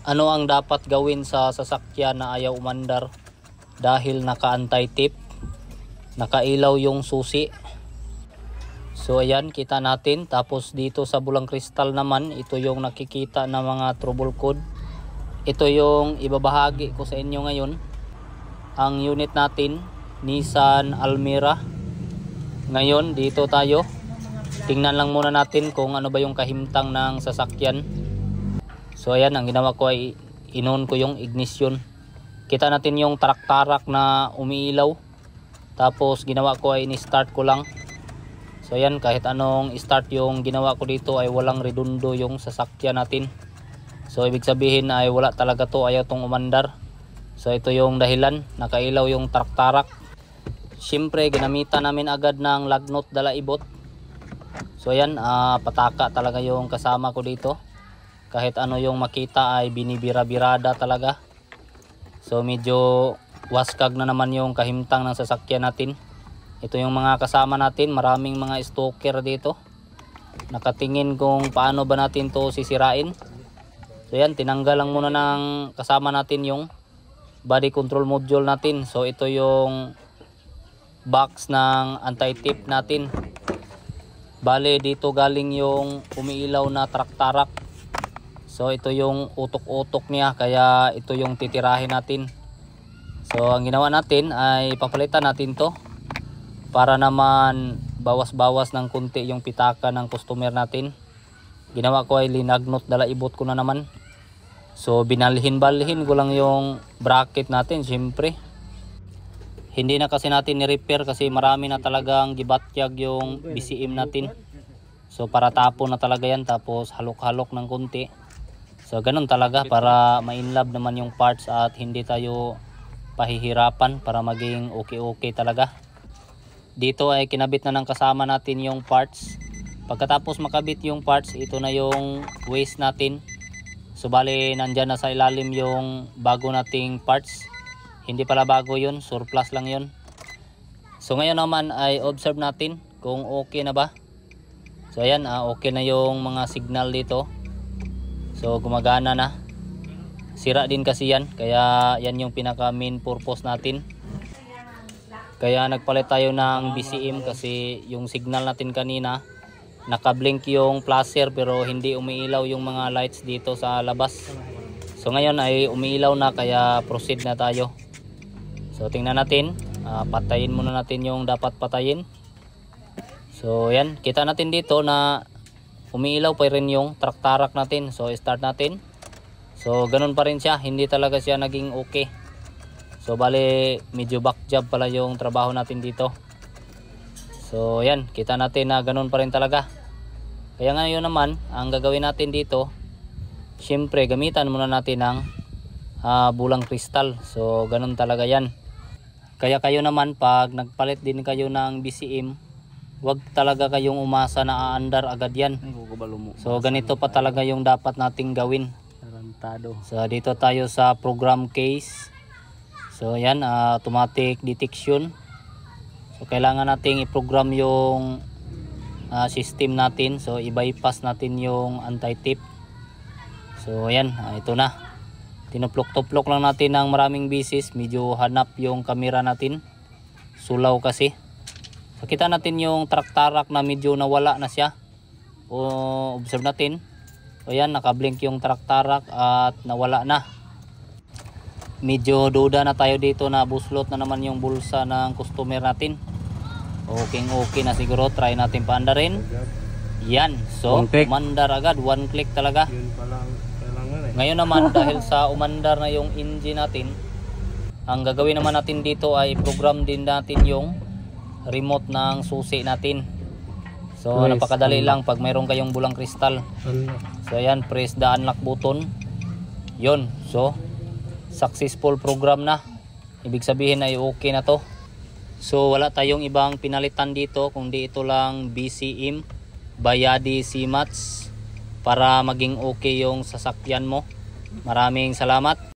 Ano ang dapat gawin sa sasakyan na ayaw umandar dahil naka-anti-tip, nakailaw yung susi. So ayan, kita natin. Tapos dito sa Bulang Kristal naman, ito yung nakikita na mga trouble code. Ito yung ibabahagi ko sa inyo ngayon. Ang unit natin, Nissan Almera. Ngayon dito tayo, tingnan lang muna natin kung ano ba yung kahimtang ng sasakyan. So ayan, ang ginawa ko ay inon ko yung ignition. Kita natin yung tarak-tarak na umiilaw. Tapos ginawa ko ay ni-start ko lang. So ayan, kahit anong start yung ginawa ko dito ay walang redundo yung sasakyan natin. So ibig sabihin ay wala talaga to, ayaw tong umandar. So ito yung dahilan, nakailaw yung tarak-tarak. Siyempre ginamitan namin agad ng lagnot dalaibot. So ayan, pataka talaga yung kasama ko dito. Kahit ano yung makita ay binibira-birada talaga. So medyo waskag na naman yung kahimtang ng sasakyan natin. Ito yung mga kasama natin, maraming mga stalker dito. Nakatingin kung paano ba natin to sisirain. So yan, tinanggal lang muna ng kasama natin yung body control module natin. So ito yung box ng anti-tip natin. Bale dito galing yung umiilaw na tarak-tarak. So ito yung utok-utok niya, kaya ito yung titirahin natin. So ang ginawa natin ay papalitan natin to para naman bawas-bawas ng kunti yung pitaka ng customer natin. Ginawa ko ay linagnot dalaibot ko na naman. So binalhin-balhin ko lang yung bracket natin, syempre. Hindi na kasi natin ni-repair kasi marami na talagang gibatyag yung BCM natin. So para tapon na talaga yan, tapos halok-halok ng kunti. So ganun talaga para ma-inlove naman yung parts at hindi tayo pahihirapan para maging okay talaga. Dito ay kinabit na ng kasama natin yung parts. Pagkatapos makabit yung parts, ito na yung waste natin. So bali nandyan na sa ilalim yung bago nating parts. Hindi pala bago yun, surplus lang yun. So ngayon naman ay observe natin kung okay na ba. So ayan, okay na yung mga signal dito. So gumagana na. Sira din kasi yan, kaya yan yung pinaka main purpose natin. Kaya nagpalit tayo ng BCM kasi yung signal natin kanina nakablink yung flasher pero hindi umiilaw yung mga lights dito sa labas. So ngayon ay umiilaw na, kaya proceed na tayo. So tingnan natin, patayin muna natin yung dapat patayin. So yan, kita natin dito na umiilaw pa rin yung tarak-tarak natin. So start natin. So ganun pa rin siya, hindi talaga siya naging okay. So bali medyo back job pala yung trabaho natin dito. So yan, kita natin na ganun pa rin talaga. Kaya ngayon naman, ang gagawin natin dito, syempre gamitan muna natin ng Bulang Kristal. So ganun talaga yan. Kaya kayo naman pag nagpalit din kayo ng BCM, wag talaga kayong umasa na aandar agad yan. So ganito pa talaga yung dapat nating gawin. So dito tayo sa program case. So yan, automatic detection. So kailangan nating i-program yung system natin. So i-bypass natin yung anti-tip. So yan, ito na. Tinuplok-tuplok lang natin ng maraming bisis. Medyo hanap yung camera natin. Sulaw kasi. So kita natin yung tarak-tarak na medyo nawala na siya. O observe natin. So yan, nakablink yung tarak-tarak at nawala na. Medyo duda na tayo dito na buslot na naman yung bulsa ng customer natin. Okay na siguro. Try natin paandarin. Yan. So umandar agad. One click talaga. Ngayon naman dahil sa umandar na yung engine natin, ang gagawin naman natin dito ay program din natin yung remote ng susi natin. So napakadali lang pag mayroon kayong Bulang Kristal. So ayan, press the unlock button. Yun, so successful program na. Ibig sabihin ay okay na to. So wala tayong ibang pinalitan dito kundi ito lang BCM Bayadi C-Mats para maging okay yung sasakyan mo. Maraming salamat.